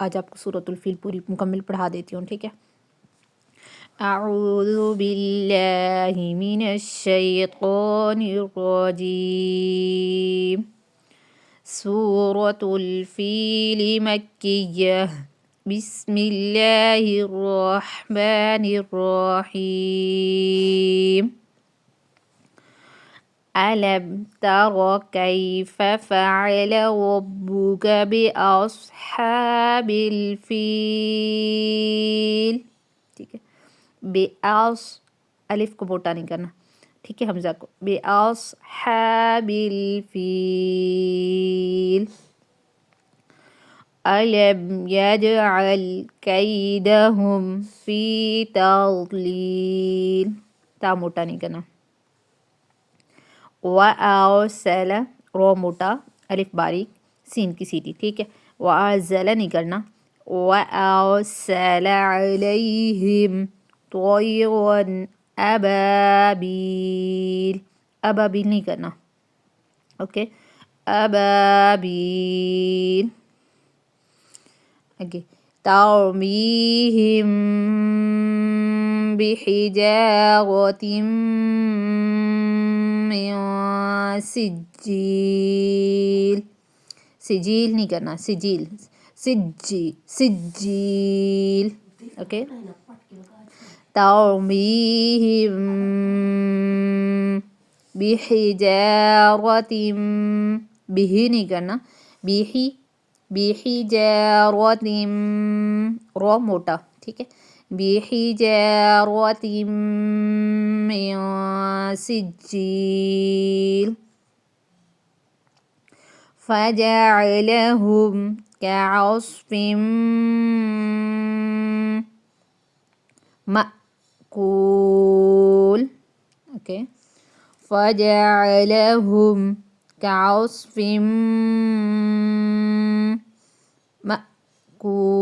آج آپ کو سورۃ الفیل پوری مکمل پڑھا دیتی ہوں، ٹھیک ہے؟ اعوذ باللہ من الشیطان الرجیم، سورۃ الفیل مکیہ، بسم اللہ الرحمن الرحیم، ألم تر كيف فعل ربك بأصحاب الفیل، ٹھیک ہے؟ الف کو موٹا نہیں کرنا، ٹھیک ہے؟ حمزہ کو بأصحاب الفیل، ألم يجعل كيدهم في تضليل، تا موٹا نہیں کرنا، وَأَرْسَلَ رو موٹا، الف باریک، سین کی سیٹی، ٹھیک ہے؟ وَأَرْسَلَ نہیں کرنا، وَأَرْسَلَ عَلَيْهِمْ طَيْرًا أَبَابِيلَ، ابابیل نہیں کرنا، اوکے؟ ابابیل، اوکے؟ تَرْمِيهِمْ بِحِجَارَةٍ من سجیل، سجیل نہیں کرنا، سجیل، سجیل، اوکے؟ ترميهم بحجارة، به نہیں کرنا، بحجارة، رو موٹا، ٹھیک ہے؟ بحجارة من سجيل فجعلهم كعصف مأكول، اوکے؟ فجعلهم كعصف مأكول،